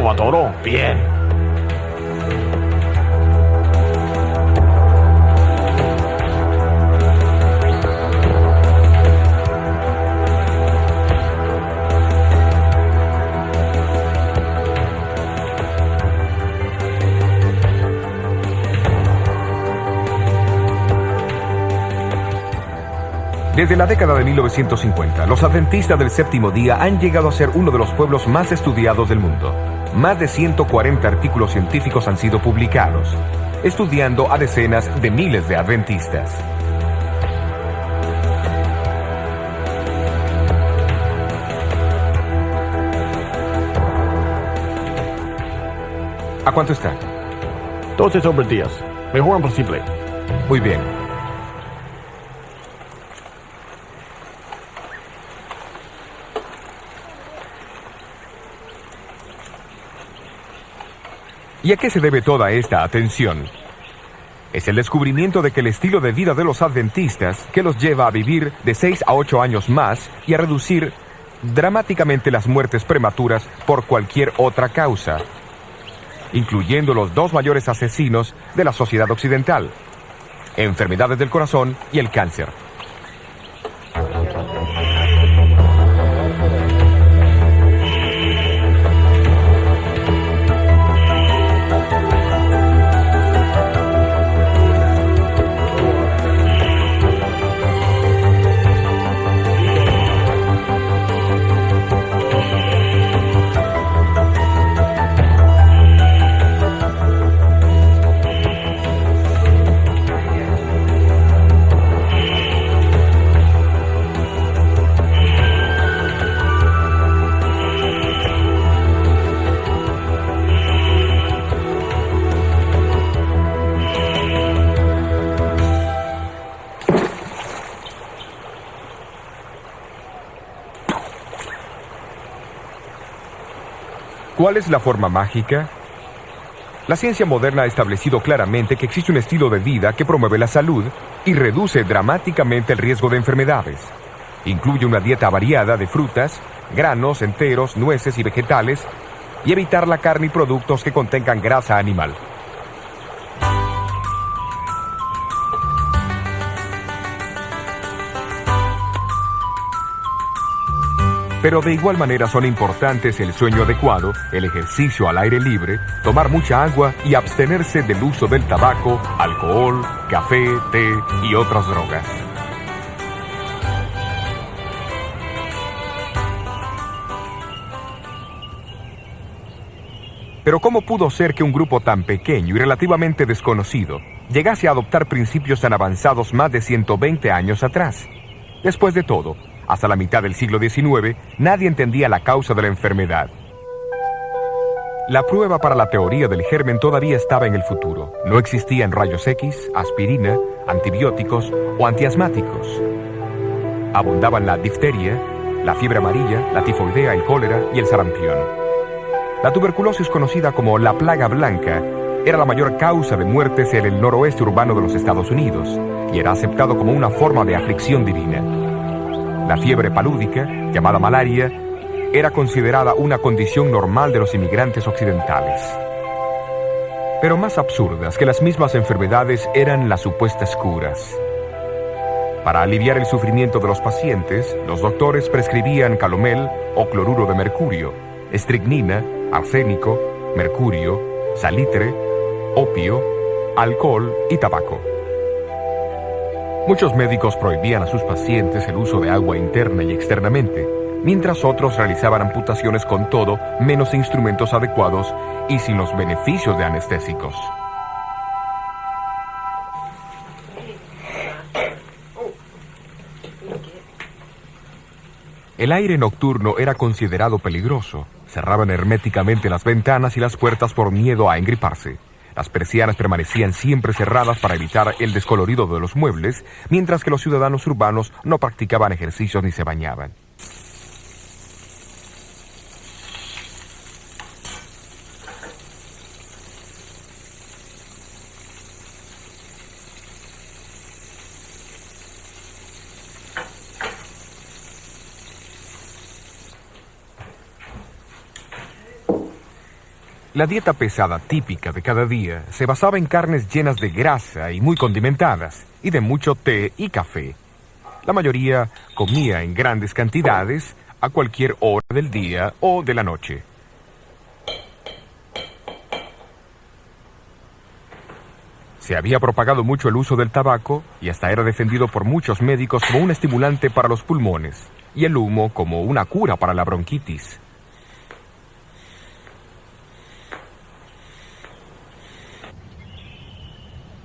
va todo? Bien. Desde la década de 1950, los adventistas del séptimo día han llegado a ser uno de los pueblos más estudiados del mundo. Más de 140 artículos científicos han sido publicados, estudiando a decenas de miles de adventistas. ¿A cuánto está? 12 sobre 10. Mejor posible. Muy bien. ¿Y a qué se debe toda esta atención? Es el descubrimiento de que el estilo de vida de los adventistas que los lleva a vivir de 6 a 8 años más y a reducir dramáticamente las muertes prematuras por cualquier otra causa, incluyendo los dos mayores asesinos de la sociedad occidental: enfermedades del corazón y el cáncer. ¿Cuál es la forma mágica? La ciencia moderna ha establecido claramente que existe un estilo de vida que promueve la salud y reduce dramáticamente el riesgo de enfermedades. Incluye una dieta variada de frutas, granos enteros, nueces y vegetales, y evitar la carne y productos que contengan grasa animal. Pero de igual manera son importantes el sueño adecuado, el ejercicio al aire libre, tomar mucha agua y abstenerse del uso del tabaco, alcohol, café, té y otras drogas. Pero ¿cómo pudo ser que un grupo tan pequeño y relativamente desconocido llegase a adoptar principios tan avanzados más de 120 años atrás? Después de todo, hasta la mitad del siglo XIX, nadie entendía la causa de la enfermedad. La prueba para la teoría del germen todavía estaba en el futuro. No existían rayos X, aspirina, antibióticos o antiasmáticos. Abundaban la difteria, la fiebre amarilla, la tifoidea, el cólera y el sarampión. La tuberculosis, conocida como la plaga blanca, era la mayor causa de muertes en el noroeste urbano de los Estados Unidos y era aceptado como una forma de aflicción divina. La fiebre palúdica, llamada malaria, era considerada una condición normal de los inmigrantes occidentales. Pero más absurdas que las mismas enfermedades eran las supuestas curas. Para aliviar el sufrimiento de los pacientes, los doctores prescribían calomel o cloruro de mercurio, estricnina, arsénico, mercurio, salitre, opio, alcohol y tabaco. Muchos médicos prohibían a sus pacientes el uso de agua interna y externamente, mientras otros realizaban amputaciones con todo menos instrumentos adecuados y sin los beneficios de anestésicos. El aire nocturno era considerado peligroso. Cerraban herméticamente las ventanas y las puertas por miedo a engriparse. Las persianas permanecían siempre cerradas para evitar el descolorido de los muebles, mientras que los ciudadanos urbanos no practicaban ejercicios ni se bañaban. La dieta pesada típica de cada día se basaba en carnes llenas de grasa y muy condimentadas, y de mucho té y café. La mayoría comía en grandes cantidades a cualquier hora del día o de la noche. Se había propagado mucho el uso del tabaco y hasta era defendido por muchos médicos como un estimulante para los pulmones y el humo como una cura para la bronquitis.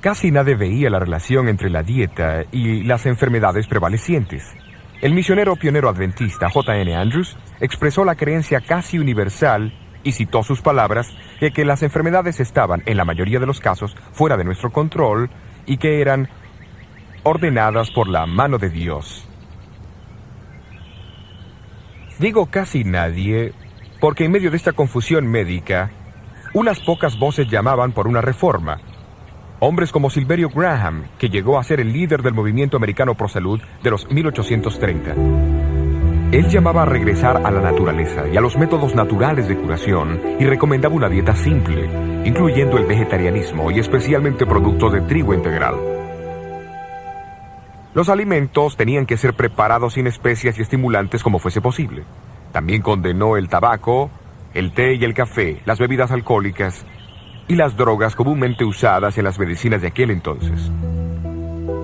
Casi nadie veía la relación entre la dieta y las enfermedades prevalecientes. El misionero pionero adventista J.N. Andrews expresó la creencia casi universal y citó sus palabras de que las enfermedades estaban, en la mayoría de los casos, fuera de nuestro control y que eran ordenadas por la mano de Dios. Digo casi nadie porque en medio de esta confusión médica, unas pocas voces llamaban por una reforma. Hombres como Silverio Graham, que llegó a ser el líder del movimiento americano pro salud de los 1830. Él llamaba a regresar a la naturaleza y a los métodos naturales de curación y recomendaba una dieta simple, incluyendo el vegetarianismo y especialmente productos de trigo integral. Los alimentos tenían que ser preparados sin especias y estimulantes como fuese posible. También condenó el tabaco, el té y el café, las bebidas alcohólicas y las drogas comúnmente usadas en las medicinas de aquel entonces.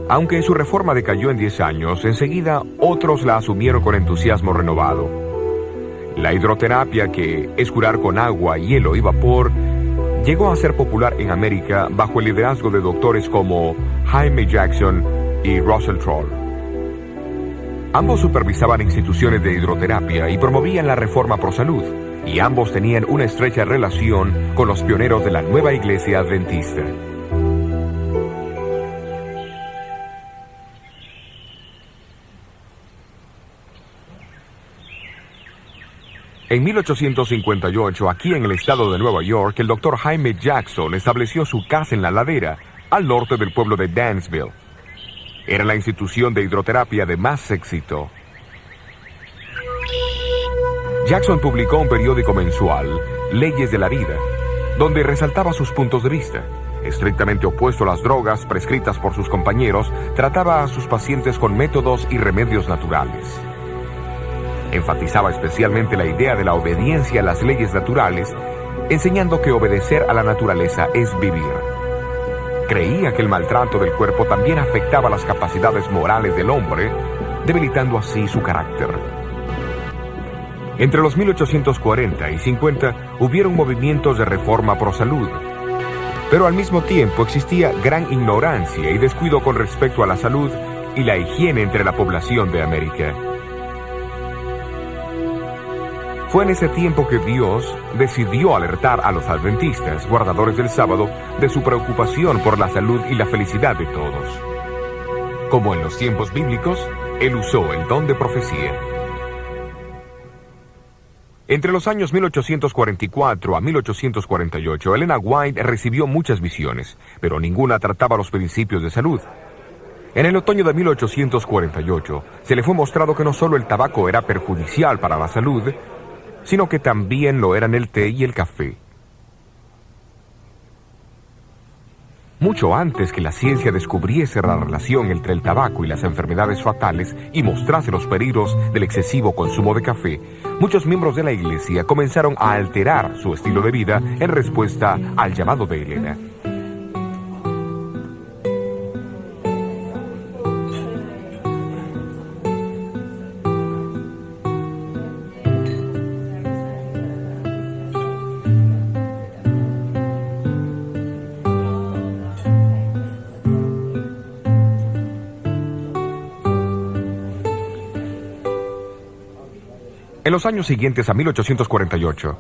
Aunque su reforma decayó en 10 años, enseguida otros la asumieron con entusiasmo renovado. La hidroterapia, que es curar con agua, hielo y vapor, llegó a ser popular en América bajo el liderazgo de doctores como Jaime Jackson y Russell Troll. Ambos supervisaban instituciones de hidroterapia y promovían la reforma pro salud, y ambos tenían una estrecha relación con los pioneros de la nueva iglesia adventista. En 1858, aquí en el estado de Nueva York, el doctor Jaime Jackson estableció su casa en la ladera, al norte del pueblo de Dansville. Era la institución de hidroterapia de más éxito. Jackson publicó un periódico mensual, Leyes de la Vida, donde resaltaba sus puntos de vista. Estrictamente opuesto a las drogas prescritas por sus compañeros, trataba a sus pacientes con métodos y remedios naturales. Enfatizaba especialmente la idea de la obediencia a las leyes naturales, enseñando que obedecer a la naturaleza es vivir. Creía que el maltrato del cuerpo también afectaba las capacidades morales del hombre, debilitando así su carácter. Entre los 1840 y 50 hubieron movimientos de reforma pro salud, pero al mismo tiempo existía gran ignorancia y descuido con respecto a la salud y la higiene entre la población de América. Fue en ese tiempo que Dios decidió alertar a los adventistas, guardadores del sábado, de su preocupación por la salud y la felicidad de todos. Como en los tiempos bíblicos, Él usó el don de profecía. Entre los años 1844 a 1848, Elena White recibió muchas visiones, pero ninguna trataba los principios de salud. En el otoño de 1848, se le fue mostrado que no solo el tabaco era perjudicial para la salud, sino que también lo eran el té y el café. Mucho antes que la ciencia descubriese la relación entre el tabaco y las enfermedades fatales y mostrase los peligros del excesivo consumo de café, muchos miembros de la iglesia comenzaron a alterar su estilo de vida en respuesta al llamado de Elena. En los años siguientes a 1848,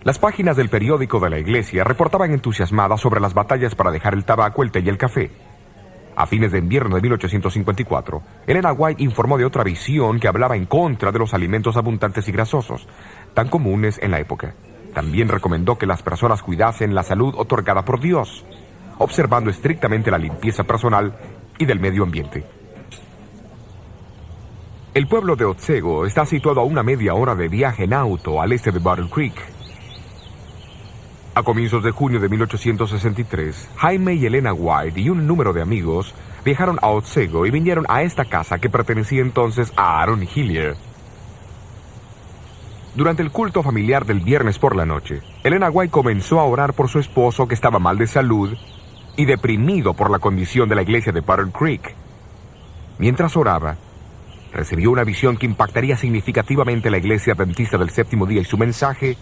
las páginas del periódico de la iglesia reportaban entusiasmadas sobre las batallas para dejar el tabaco, el té y el café. A fines de invierno de 1854, Elena White informó de otra visión que hablaba en contra de los alimentos abundantes y grasosos, tan comunes en la época. También recomendó que las personas cuidasen la salud otorgada por Dios, observando estrictamente la limpieza personal y del medio ambiente. El pueblo de Otsego está situado a una media hora de viaje en auto al este de Battle Creek. A comienzos de junio de 1863, Jaime y Elena White y un número de amigos viajaron a Otsego y vinieron a esta casa que pertenecía entonces a Aaron Hillier. Durante el culto familiar del viernes por la noche, Elena White comenzó a orar por su esposo que estaba mal de salud y deprimido por la condición de la iglesia de Butter Creek. Mientras oraba, recibió una visión que impactaría significativamente la iglesia adventista del séptimo día y su mensaje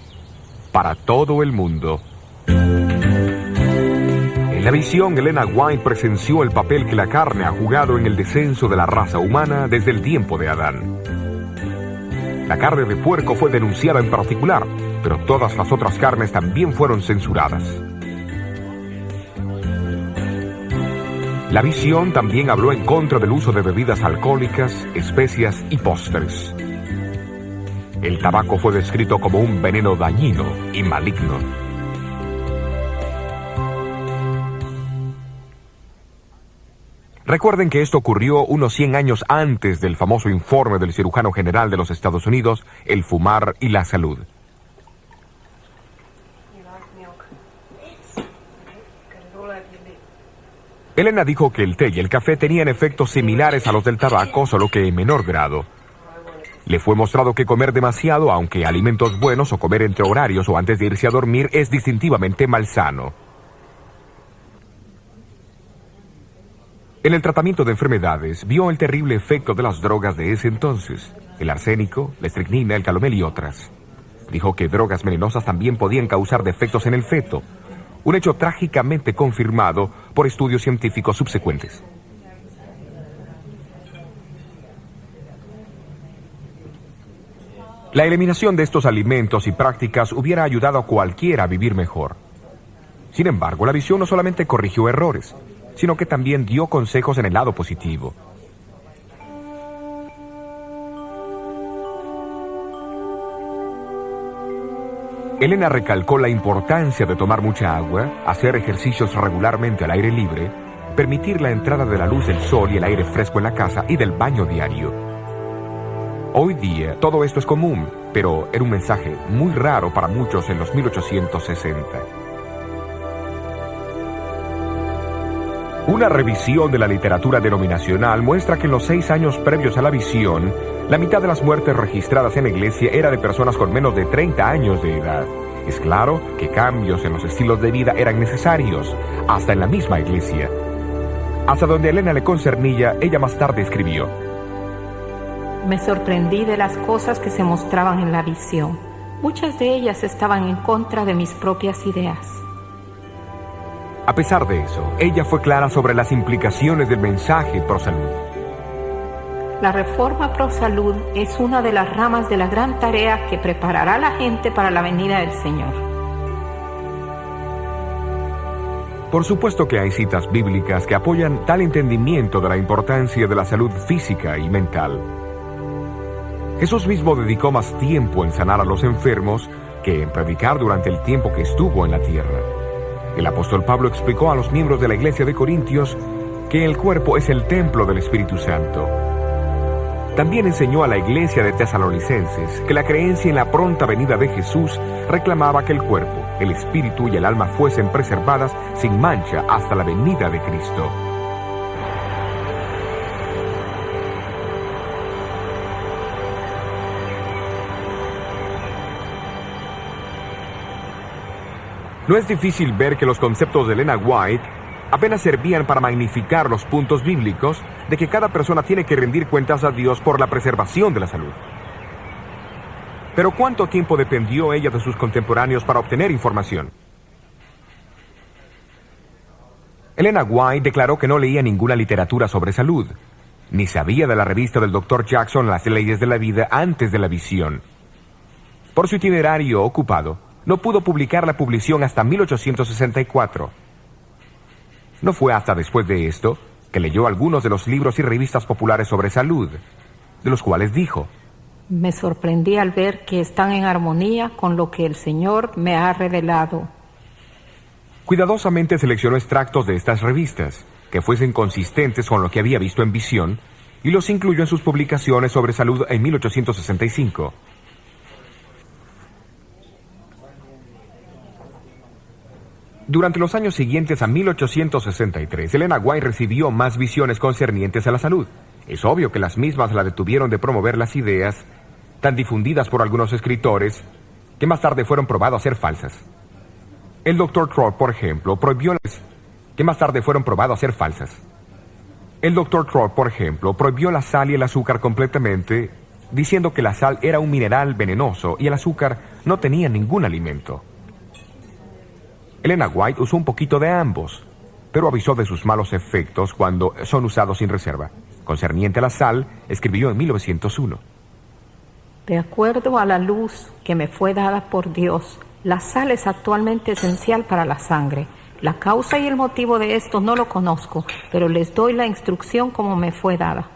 para todo el mundo. En la visión, Elena White presenció el papel que la carne ha jugado en el descenso de la raza humana desde el tiempo de Adán. La carne de puerco fue denunciada en particular, pero todas las otras carnes también fueron censuradas. La visión también habló en contra del uso de bebidas alcohólicas, especias y postres. El tabaco fue descrito como un veneno dañino y maligno. Recuerden que esto ocurrió unos 100 años antes del famoso informe del cirujano general de los Estados Unidos, El fumar y la salud. Elena dijo que el té y el café tenían efectos similares a los del tabaco, solo que en menor grado. Le fue mostrado que comer demasiado, aunque alimentos buenos, o comer entre horarios o antes de irse a dormir, es distintivamente malsano. En el tratamiento de enfermedades, vio el terrible efecto de las drogas de ese entonces, el arsénico, la estricnina, el calomel y otras. Dijo que drogas venenosas también podían causar defectos en el feto, un hecho trágicamente confirmado por estudios científicos subsecuentes. La eliminación de estos alimentos y prácticas hubiera ayudado a cualquiera a vivir mejor. Sin embargo, la visión no solamente corrigió errores, sino que también dio consejos en el lado positivo. Elena recalcó la importancia de tomar mucha agua, hacer ejercicios regularmente al aire libre, permitir la entrada de la luz del sol y el aire fresco en la casa y del baño diario. Hoy día todo esto es común, pero era un mensaje muy raro para muchos en los 1860. Una revisión de la literatura denominacional muestra que en los 6 años previos a la visión, la mitad de las muertes registradas en la iglesia era de personas con menos de 30 años de edad. Es claro que cambios en los estilos de vida eran necesarios, hasta en la misma iglesia. Hasta donde a Elena le concernía, ella más tarde escribió: Me sorprendí de las cosas que se mostraban en la visión. Muchas de ellas estaban en contra de mis propias ideas. A pesar de eso, ella fue clara sobre las implicaciones del mensaje pro salud. La reforma pro salud es una de las ramas de la gran tarea que preparará a la gente para la venida del Señor. Por supuesto que hay citas bíblicas que apoyan tal entendimiento de la importancia de la salud física y mental. Jesús mismo dedicó más tiempo en sanar a los enfermos que en predicar durante el tiempo que estuvo en la tierra. El apóstol Pablo explicó a los miembros de la iglesia de Corintios que el cuerpo es el templo del Espíritu Santo. También enseñó a la iglesia de Tesalonicenses que la creencia en la pronta venida de Jesús reclamaba que el cuerpo, el espíritu y el alma fuesen preservadas sin mancha hasta la venida de Cristo. No es difícil ver que los conceptos de Elena White apenas servían para magnificar los puntos bíblicos de que cada persona tiene que rendir cuentas a Dios por la preservación de la salud. Pero ¿cuánto tiempo dependió ella de sus contemporáneos para obtener información? Elena White declaró que no leía ninguna literatura sobre salud, ni sabía de la revista del Dr. Jackson Las leyes de la vida antes de la visión. Por su itinerario ocupado, no pudo publicar la publicación hasta 1864. No fue hasta después de esto que leyó algunos de los libros y revistas populares sobre salud, de los cuales dijo: Me sorprendí al ver que están en armonía con lo que el Señor me ha revelado. Cuidadosamente seleccionó extractos de estas revistas, que fuesen consistentes con lo que había visto en visión, y los incluyó en sus publicaciones sobre salud en 1865. Durante los años siguientes a 1863, Elena White recibió más visiones concernientes a la salud. Es obvio que las mismas la detuvieron de promover las ideas tan difundidas por algunos escritores que más tarde fueron probadas a ser falsas. El Dr. Thorpe, por ejemplo, prohibió la sal y el azúcar completamente, diciendo que la sal era un mineral venenoso y el azúcar no tenía ningún alimento. Elena White usó un poquito de ambos, pero avisó de sus malos efectos cuando son usados sin reserva. Concerniente a la sal, escribió en 1901. De acuerdo a la luz que me fue dada por Dios, la sal es actualmente esencial para la sangre. La causa y el motivo de esto no lo conozco, pero les doy la instrucción como me fue dada.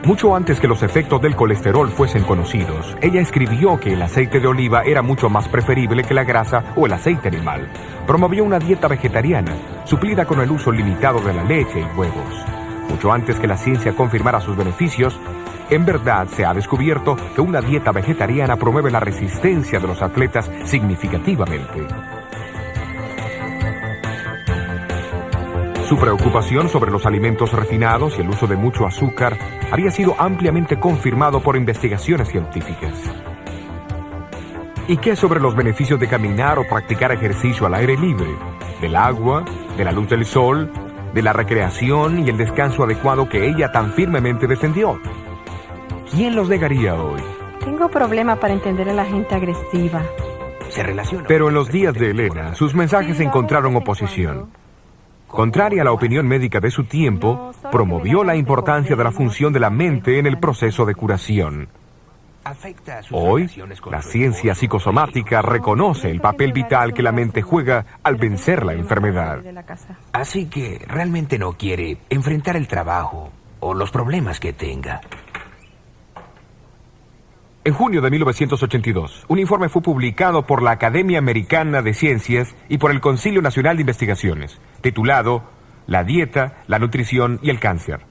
Mucho antes que los efectos del colesterol fuesen conocidos, ella escribió que el aceite de oliva era mucho más preferible que la grasa o el aceite animal. Promovió una dieta vegetariana, suplida con el uso limitado de la leche y huevos. Mucho antes que la ciencia confirmara sus beneficios, en verdad se ha descubierto que una dieta vegetariana promueve la resistencia de los atletas significativamente. Su preocupación sobre los alimentos refinados y el uso de mucho azúcar había sido ampliamente confirmado por investigaciones científicas. ¿Y qué sobre los beneficios de caminar o practicar ejercicio al aire libre? Del agua, de la luz del sol, de la recreación y el descanso adecuado que ella tan firmemente defendió. ¿Quién los negaría hoy? Tengo problema para entender a la gente agresiva. Pero en los días de Elena, sus mensajes encontraron oposición. Contraria a la opinión médica de su tiempo, promovió la importancia de la función de la mente en el proceso de curación. Hoy, la ciencia psicosomática reconoce el papel vital que la mente juega al vencer la enfermedad. Así que realmente no quiere enfrentar el trabajo o los problemas que tenga. En junio de 1982, un informe fue publicado por la Academia Americana de Ciencias y por el Concilio Nacional de Investigaciones, titulado La dieta, la nutrición y el cáncer.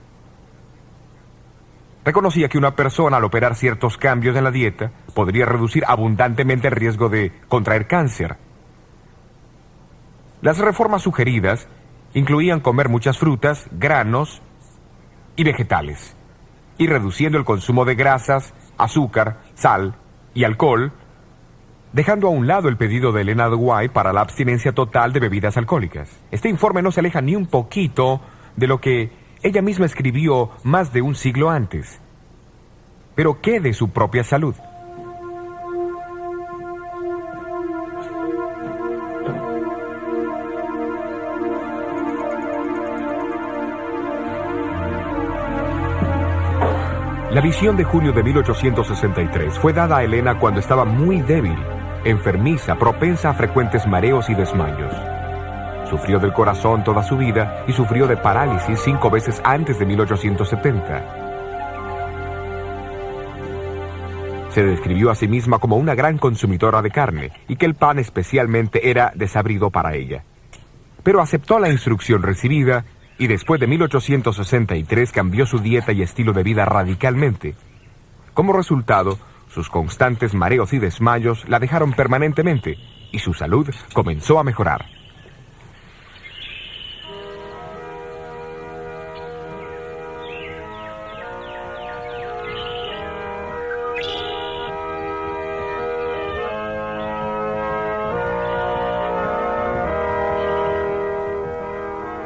Reconocía que una persona al operar ciertos cambios en la dieta podría reducir abundantemente el riesgo de contraer cáncer. Las reformas sugeridas incluían comer muchas frutas, granos y vegetales, y reduciendo el consumo de grasas, azúcar, sal y alcohol, dejando a un lado el pedido de Elena White para la abstinencia total de bebidas alcohólicas. Este informe no se aleja ni un poquito de lo que ella misma escribió más de un siglo antes. Pero ¿qué de su propia salud? La visión de junio de 1863 fue dada a Elena cuando estaba muy débil, enfermiza, propensa a frecuentes mareos y desmayos. Sufrió del corazón toda su vida y sufrió de parálisis 5 veces antes de 1870. Se describió a sí misma como una gran consumidora de carne y que el pan especialmente era desabrido para ella. Pero aceptó la instrucción recibida y después de 1863 cambió su dieta y estilo de vida radicalmente. Como resultado, sus constantes mareos y desmayos la dejaron permanentemente y su salud comenzó a mejorar.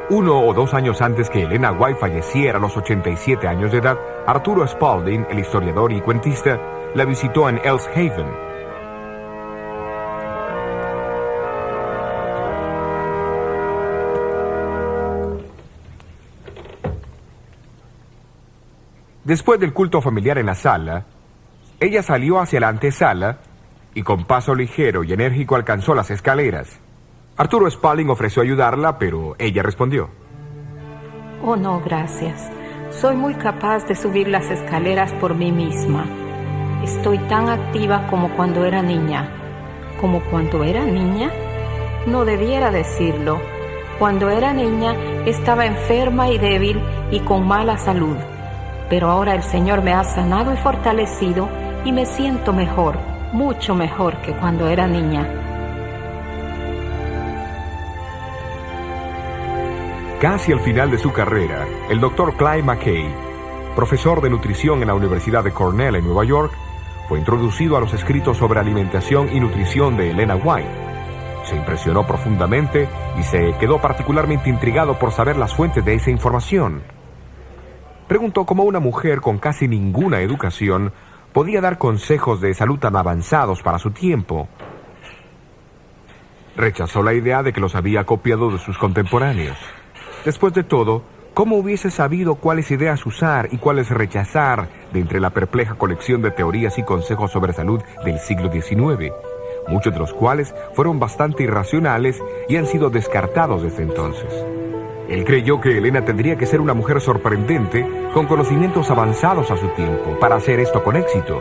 Uno o 2 años antes que Elena White falleciera a los 87 años de edad, Arturo Spalding, el historiador y cuentista, la visitó en Ellis Haven. Después del culto familiar en la sala, ella salió hacia la antesala y con paso ligero y enérgico alcanzó las escaleras. Arturo Spalding ofreció ayudarla, pero ella respondió: Oh, no, gracias. Soy muy capaz de subir las escaleras por mí misma. Estoy tan activa como cuando era niña. ¿Como cuando era niña? No debiera decirlo. Cuando era niña estaba enferma y débil y con mala salud, pero ahora el Señor me ha sanado y fortalecido y me siento mejor, mucho mejor que cuando era niña. Casi al final de su carrera, el Dr. Clyde McKay, profesor de nutrición en la Universidad de Cornell en Nueva York, fue introducido a los escritos sobre alimentación y nutrición de Elena White. Se impresionó profundamente y se quedó particularmente intrigado por saber las fuentes de esa información. Preguntó cómo una mujer con casi ninguna educación podía dar consejos de salud tan avanzados para su tiempo. Rechazó la idea de que los había copiado de sus contemporáneos. Después de todo, ¿cómo hubiese sabido cuáles ideas usar y cuáles rechazar de entre la perpleja colección de teorías y consejos sobre salud del siglo XIX? Muchos de los cuales fueron bastante irracionales y han sido descartados desde entonces. Él creyó que Elena tendría que ser una mujer sorprendente, con conocimientos avanzados a su tiempo, para hacer esto con éxito.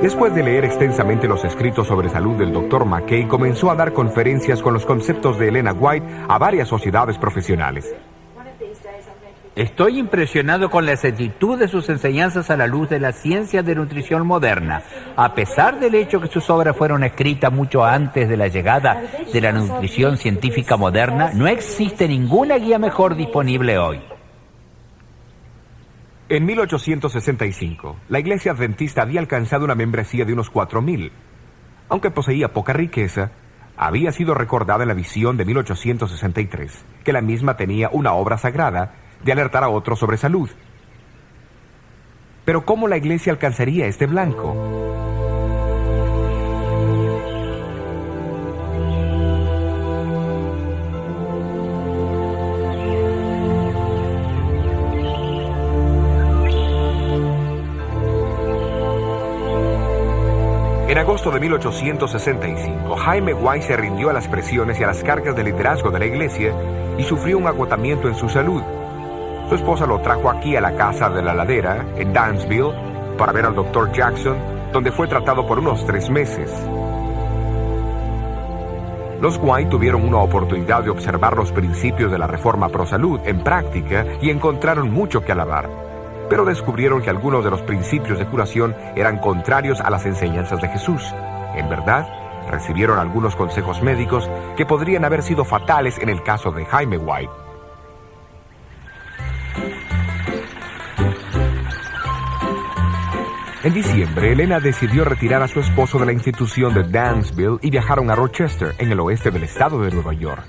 Después de leer extensamente los escritos sobre salud del Dr. McKay, comenzó a dar conferencias con los conceptos de Elena White a varias sociedades profesionales. Estoy impresionado con la exactitud de sus enseñanzas a la luz de la ciencia de nutrición moderna. A pesar del hecho que sus obras fueron escritas mucho antes de la llegada de la nutrición científica moderna, no existe ninguna guía mejor disponible hoy. En 1865, la Iglesia Adventista había alcanzado una membresía de unos 4,000. Aunque poseía poca riqueza, había sido recordada en la visión de 1863, que la misma tenía una obra sagrada de alertar a otros sobre salud. Pero ¿cómo la Iglesia alcanzaría este blanco? En agosto de 1865, Jaime White se rindió a las presiones y a las cargas de liderazgo de la Iglesia y sufrió un agotamiento en su salud. Su esposa lo trajo aquí a la casa de la ladera, en Dansville, para ver al Dr. Jackson, donde fue tratado por unos 3 meses. Los White tuvieron una oportunidad de observar los principios de la reforma pro salud en práctica y encontraron mucho que alabar, pero descubrieron que algunos de los principios de curación eran contrarios a las enseñanzas de Jesús. En verdad, recibieron algunos consejos médicos que podrían haber sido fatales en el caso de Jaime White. En diciembre, Elena decidió retirar a su esposo de la institución de Dansville y viajaron a Rochester, en el oeste del estado de Nueva York.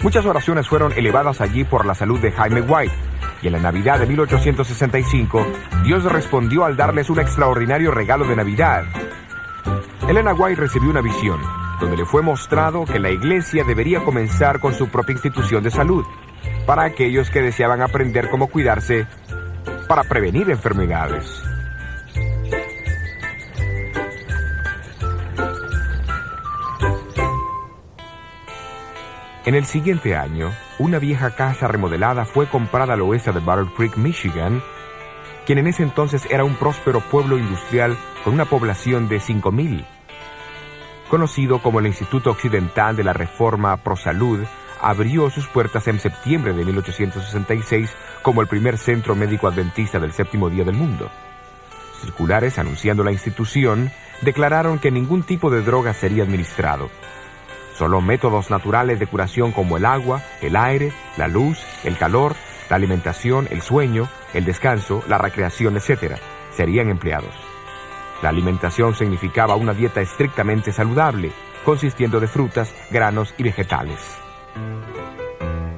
Muchas oraciones fueron elevadas allí por la salud de Jaime White, y en la Navidad de 1865, Dios respondió al darles un extraordinario regalo de Navidad. Elena White recibió una visión, donde le fue mostrado que la iglesia debería comenzar con su propia institución de salud, para aquellos que deseaban aprender cómo cuidarse para prevenir enfermedades. En el siguiente año, una vieja casa remodelada fue comprada al oeste de Battle Creek, Michigan, quien en ese entonces era un próspero pueblo industrial con una población de 5,000. Conocido como el Instituto Occidental de la Reforma Pro Salud, abrió sus puertas en septiembre de 1866 como el primer centro médico adventista del séptimo día del mundo. Circulares anunciando la institución declararon que ningún tipo de droga sería administrado. Solo métodos naturales de curación como el agua, el aire, la luz, el calor, la alimentación, el sueño, el descanso, la recreación, etc., serían empleados. La alimentación significaba una dieta estrictamente saludable, consistiendo de frutas, granos y vegetales.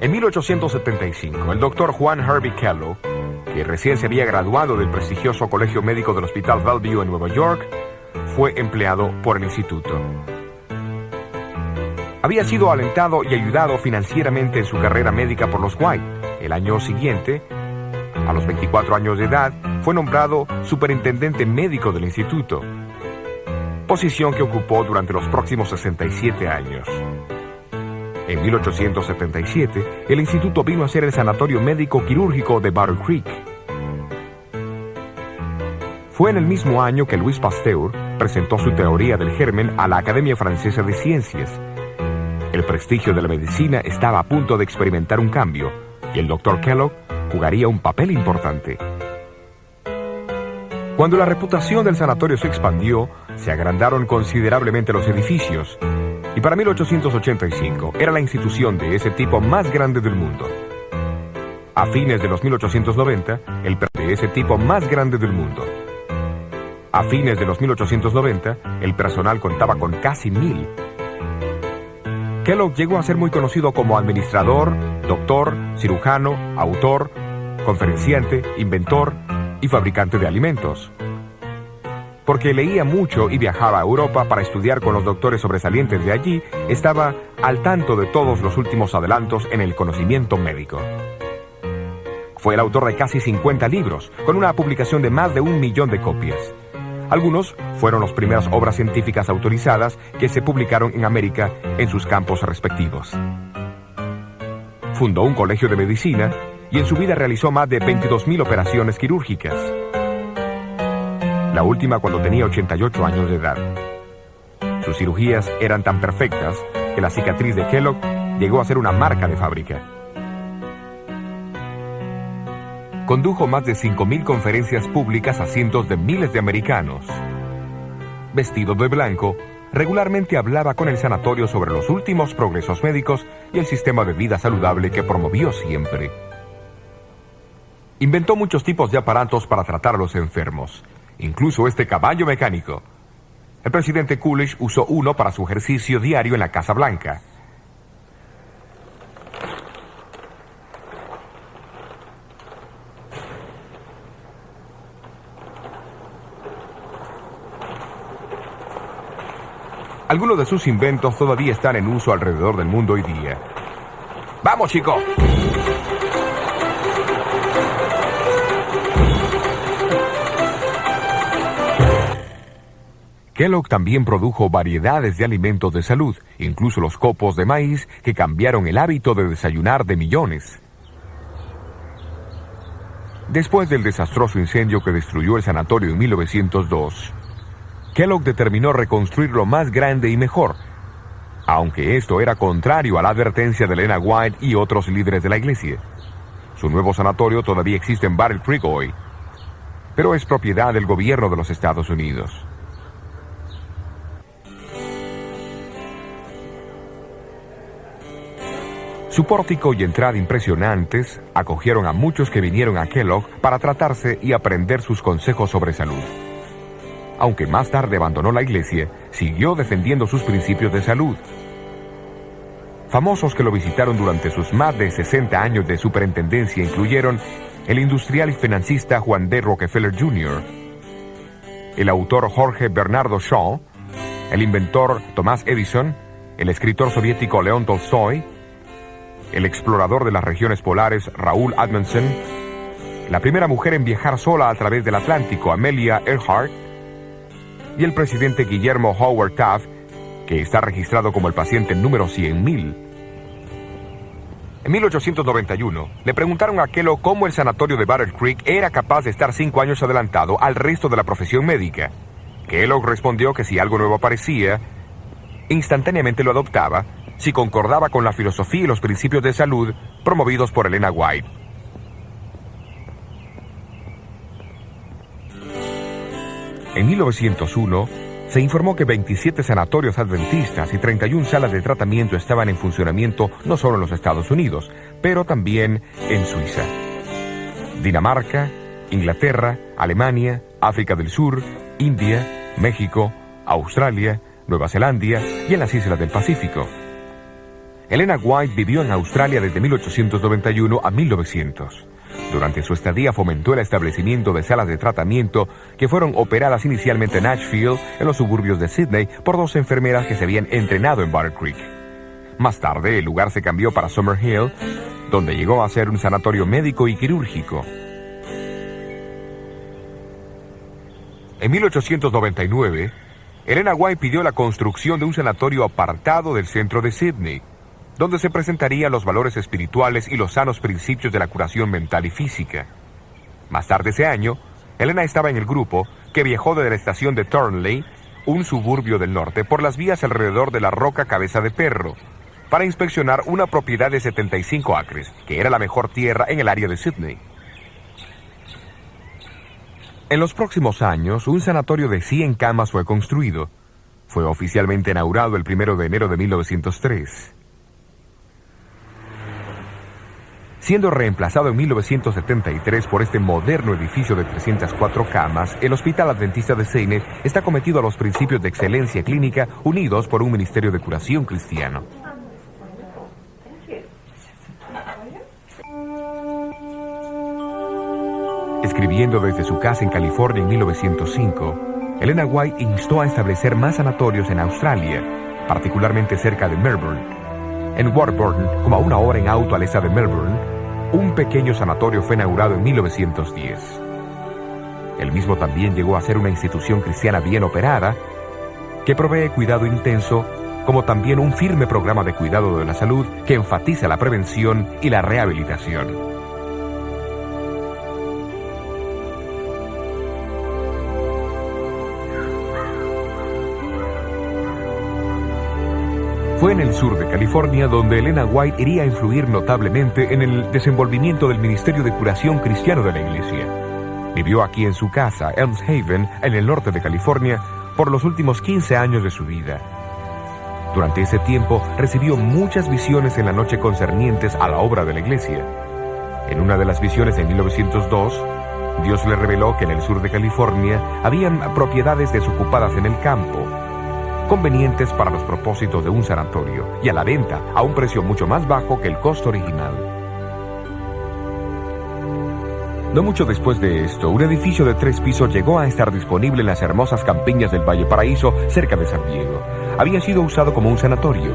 En 1875, el doctor Juan Hervey Kellogg, que recién se había graduado del prestigioso Colegio Médico del Hospital Bellevue en Nueva York, fue empleado por el instituto. Había sido alentado y ayudado financieramente en su carrera médica por los White. El año siguiente, a los 24 años de edad, fue nombrado superintendente médico del instituto, posición que ocupó durante los próximos 67 años. En 1877, el instituto vino a ser el sanatorio médico quirúrgico de Battle Creek. Fue en el mismo año que Louis Pasteur presentó su teoría del germen a la Academia Francesa de Ciencias. El prestigio de la medicina estaba a punto de experimentar un cambio, y el Dr. Kellogg jugaría un papel importante. Cuando la reputación del sanatorio se expandió, se agrandaron considerablemente los edificios, y para 1885 era la institución de ese tipo más grande del mundo. A fines de los 1890, el de ese tipo más grande del mundo. A fines de los 1890, el personal contaba con casi 1000. Kellogg llegó a ser muy conocido como administrador, doctor, cirujano, autor, conferenciante, inventor y fabricante de alimentos. Porque leía mucho y viajaba a Europa para estudiar con los doctores sobresalientes de allí, estaba al tanto de todos los últimos adelantos en el conocimiento médico. Fue el autor de casi 50 libros, con una publicación de más de 1 millón de copias. Algunos fueron las primeras obras científicas autorizadas que se publicaron en América en sus campos respectivos. Fundó un colegio de medicina y en su vida realizó más de 22.000 operaciones quirúrgicas. La última cuando tenía 88 años de edad. Sus cirugías eran tan perfectas que la cicatriz de Kellogg llegó a ser una marca de fábrica. Condujo más de 5.000 conferencias públicas a cientos de miles de americanos. Vestido de blanco, regularmente hablaba con el sanatorio sobre los últimos progresos médicos y el sistema de vida saludable que promovió siempre. Inventó muchos tipos de aparatos para tratar a los enfermos, incluso este caballo mecánico. El presidente Coolidge usó uno para su ejercicio diario en la Casa Blanca. Algunos de sus inventos todavía están en uso alrededor del mundo hoy día. ¡Vamos, chicos! Kellogg también produjo variedades de alimentos de salud, incluso los copos de maíz que cambiaron el hábito de desayunar de millones. Después del desastroso incendio que destruyó el sanatorio en 1902, Kellogg determinó reconstruirlo más grande y mejor, aunque esto era contrario a la advertencia de Elena White y otros líderes de la iglesia. Su nuevo sanatorio todavía existe en Battle Creek hoy, pero es propiedad del gobierno de los Estados Unidos. Su pórtico y entrada impresionantes acogieron a muchos que vinieron a Kellogg para tratarse y aprender sus consejos sobre salud. Aunque más tarde abandonó la iglesia, siguió defendiendo sus principios de salud. Famosos que lo visitaron durante sus más de 60 años de superintendencia incluyeron el industrial y financista Juan D. Rockefeller Jr., el autor Jorge Bernardo Shaw, el inventor Thomas Edison, el escritor soviético León Tolstoy, el explorador de las regiones polares Raúl Amundsen, la primera mujer en viajar sola a través del Atlántico, Amelia Earhart, y el presidente Guillermo Howard Taft, que está registrado como el paciente número 100.000. En 1891, le preguntaron a Kellogg cómo el sanatorio de Battle Creek era capaz de estar 5 años adelantado al resto de la profesión médica. Kellogg respondió que si algo nuevo aparecía, instantáneamente lo adoptaba si concordaba con la filosofía y los principios de salud promovidos por Elena White. En 1901, se informó que 27 sanatorios adventistas y 31 salas de tratamiento estaban en funcionamiento no solo en los Estados Unidos, pero también en Suiza, Dinamarca, Inglaterra, Alemania, África del Sur, India, México, Australia, Nueva Zelanda y en las islas del Pacífico. Elena White vivió en Australia desde 1891 a 1900. Durante su estadía fomentó el establecimiento de salas de tratamiento que fueron operadas inicialmente en Ashfield, en los suburbios de Sydney, por 2 enfermeras que se habían entrenado en Battle Creek. Más tarde, el lugar se cambió para Summerhill, donde llegó a ser un sanatorio médico y quirúrgico. En 1899, Elena White pidió la construcción de un sanatorio apartado del centro de Sydney, donde se presentarían los valores espirituales y los sanos principios de la curación mental y física. Más tarde ese año, Elena estaba en el grupo que viajó desde la estación de Thornley, un suburbio del norte, por las vías alrededor de la roca Cabeza de Perro, para inspeccionar una propiedad de 75 acres, que era la mejor tierra en el área de Sydney. En los próximos años, un sanatorio de 100 camas fue construido. Fue oficialmente inaugurado el 1 de enero de 1903. Siendo reemplazado en 1973 por este moderno edificio de 304 camas, el Hospital Adventista de Seymour está cometido a los principios de excelencia clínica unidos por un ministerio de curación cristiano. Escribiendo desde su casa en California en 1905, Elena White instó a establecer más sanatorios en Australia, particularmente cerca de Melbourne. En Warburton, como a 1 hora en auto al este de Melbourne, un pequeño sanatorio fue inaugurado en 1910. El mismo también llegó a ser una institución cristiana bien operada, que provee cuidado intenso, como también un firme programa de cuidado de la salud que enfatiza la prevención y la rehabilitación. Fue en el sur de California donde Elena White iría a influir notablemente en el desenvolvimiento del Ministerio de Curación Cristiano de la Iglesia. Vivió aquí en su casa, Elms Haven, en el norte de California, por los últimos 15 años de su vida. Durante ese tiempo recibió muchas visiones en la noche concernientes a la obra de la iglesia. En una de las visiones en 1902, Dios le reveló que en el sur de California habían propiedades desocupadas en el campo, convenientes para los propósitos de un sanatorio y a la venta a un precio mucho más bajo que el costo original. No mucho después de esto, un edificio de 3 pisos llegó a estar disponible en las hermosas campiñas del Valle Paraíso, cerca de San Diego. Había sido usado como un sanatorio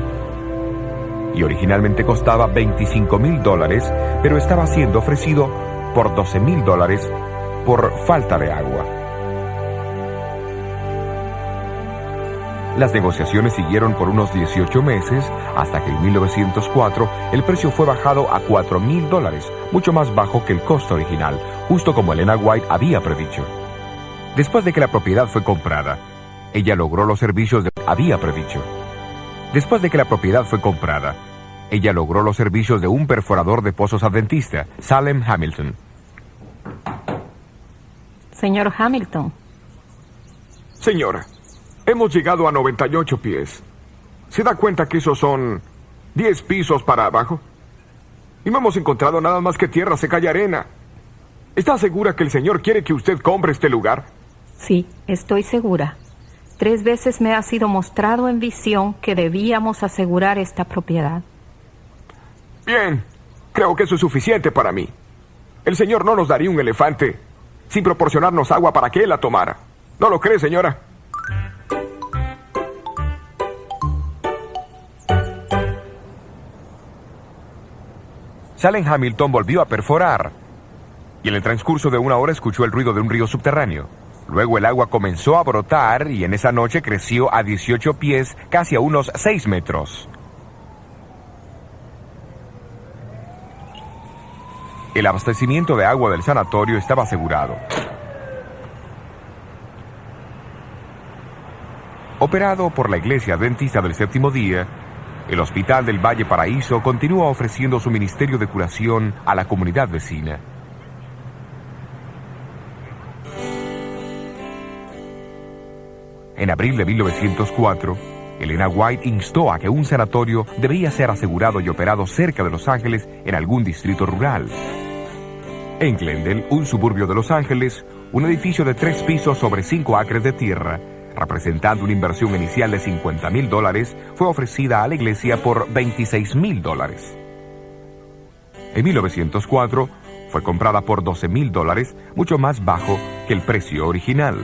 y originalmente costaba $25,000, pero estaba siendo ofrecido por $12,000 por falta de agua. Las negociaciones siguieron por unos 18 meses, hasta que en 1904 el precio fue bajado a $4,000, mucho más bajo que el costo original, justo como Elena White había predicho. Después de que la propiedad fue comprada, ella logró los servicios de un perforador de pozos adventista, Salem Hamilton. Señor Hamilton. Señora, hemos llegado a 98 pies. ¿Se da cuenta que esos son 10 pisos para abajo? Y no hemos encontrado nada más que tierra seca y arena. ¿Está segura que el Señor quiere que usted compre este lugar? Sí, estoy segura. 3 veces me ha sido mostrado en visión que debíamos asegurar esta propiedad. Bien, creo que eso es suficiente para mí. El Señor no nos daría un elefante sin proporcionarnos agua para que Él la tomara. ¿No lo cree, señora? Salem Hamilton volvió a perforar y en el transcurso de 1 hora escuchó el ruido de un río subterráneo. Luego el agua comenzó a brotar y en esa noche creció a 18 pies, casi a unos 6 metros. El abastecimiento de agua del sanatorio estaba asegurado. Operado por la Iglesia Adventista del Séptimo Día, el Hospital del Valle Paraíso continúa ofreciendo su ministerio de curación a la comunidad vecina. En abril de 1904, Elena White instó a que un sanatorio debía ser asegurado y operado cerca de Los Ángeles en algún distrito rural. En Glendale, un suburbio de Los Ángeles, un edificio de 3 pisos sobre 5 acres de tierra, representando una inversión inicial de $50,000, fue ofrecida a la iglesia por $26,000. En 1904, fue comprada por $12,000, mucho más bajo que el precio original.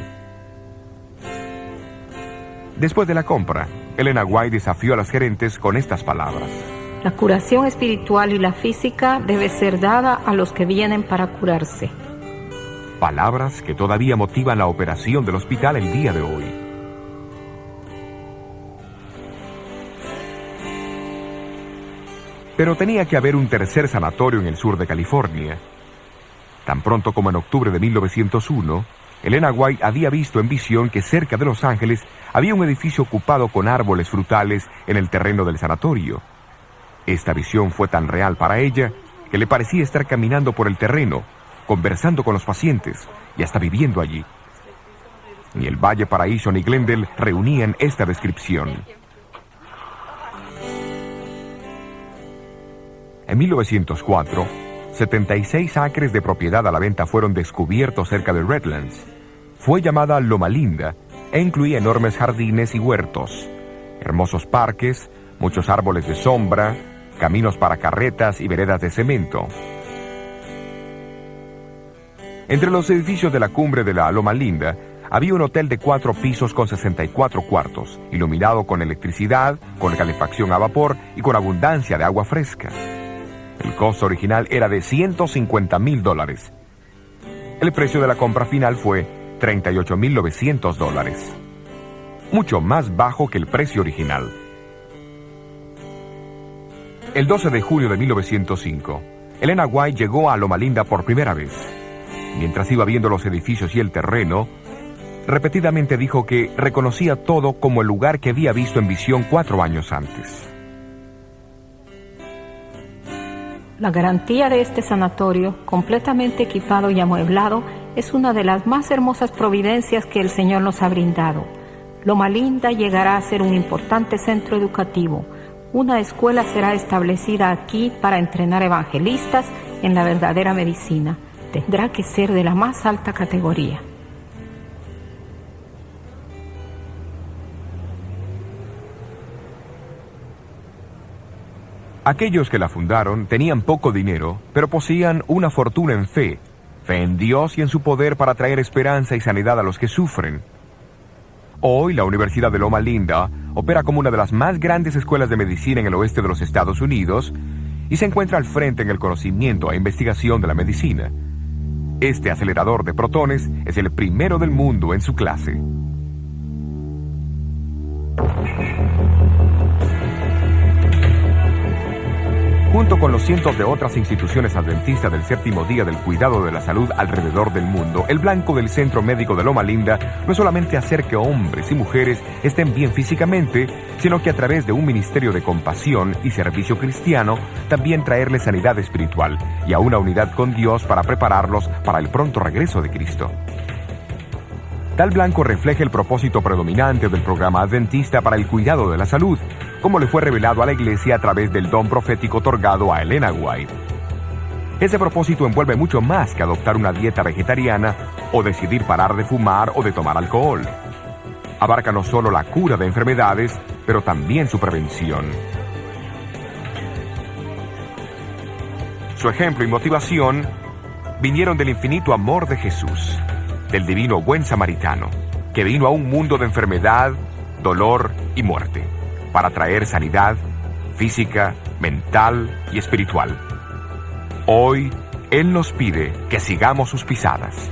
Después de la compra, Elena White desafió a las gerentes con estas palabras: La curación espiritual y la física debe ser dada a los que vienen para curarse. Palabras que todavía motivan la operación del hospital el día de hoy. Pero tenía que haber un tercer sanatorio en el sur de California. Tan pronto como en octubre de 1901, Elena White había visto en visión que cerca de Los Ángeles había un edificio ocupado con árboles frutales en el terreno del sanatorio. Esta visión fue tan real para ella que le parecía estar caminando por el terreno, conversando con los pacientes y hasta viviendo allí. Ni el Valle Paraíso ni Glendale reunían esta descripción. En 1904, 76 acres de propiedad a la venta fueron descubiertos cerca de Redlands. Fue llamada Loma Linda e incluía enormes jardines y huertos, hermosos parques, muchos árboles de sombra, caminos para carretas y veredas de cemento. Entre los edificios de la cumbre de la Loma Linda había un hotel de 4 pisos con 64 cuartos, iluminado con electricidad, con calefacción a vapor y con abundancia de agua fresca. El costo original era de $150,000. El precio de la compra final fue $38,900, mucho más bajo que el precio original. El 12 de julio de 1905, Elena White llegó a Loma Linda por primera vez. Mientras iba viendo los edificios y el terreno, repetidamente dijo que reconocía todo como el lugar que había visto en visión 4 años antes. La garantía de este sanatorio, completamente equipado y amueblado, es una de las más hermosas providencias que el Señor nos ha brindado. Loma Linda llegará a ser un importante centro educativo. Una escuela será establecida aquí para entrenar evangelistas en la verdadera medicina. Tendrá que ser de la más alta categoría. Aquellos que la fundaron tenían poco dinero, pero poseían una fortuna en fe en Dios y en su poder para traer esperanza y sanidad a los que sufren. Hoy, la Universidad de Loma Linda opera como una de las más grandes escuelas de medicina en el oeste de los Estados Unidos y se encuentra al frente en el conocimiento e investigación de la medicina. Este acelerador de protones es el primero del mundo en su clase. Junto con los cientos de otras instituciones adventistas del séptimo día del cuidado de la salud alrededor del mundo, el blanco del Centro Médico de Loma Linda no es solamente hacer que hombres y mujeres estén bien físicamente, sino que a través de un ministerio de compasión y servicio cristiano, también traerles sanidad espiritual y a una unidad con Dios para prepararlos para el pronto regreso de Cristo. Tal blanco refleja el propósito predominante del programa adventista para el cuidado de la salud, como le fue revelado a la Iglesia a través del don profético otorgado a Elena White. Ese propósito envuelve mucho más que adoptar una dieta vegetariana o decidir parar de fumar o de tomar alcohol. Abarca no solo la cura de enfermedades, pero también su prevención. Su ejemplo y motivación vinieron del infinito amor de Jesús, del divino buen samaritano, que vino a un mundo de enfermedad, dolor y muerte, para traer sanidad física, mental y espiritual. Hoy, Él nos pide que sigamos sus pisadas.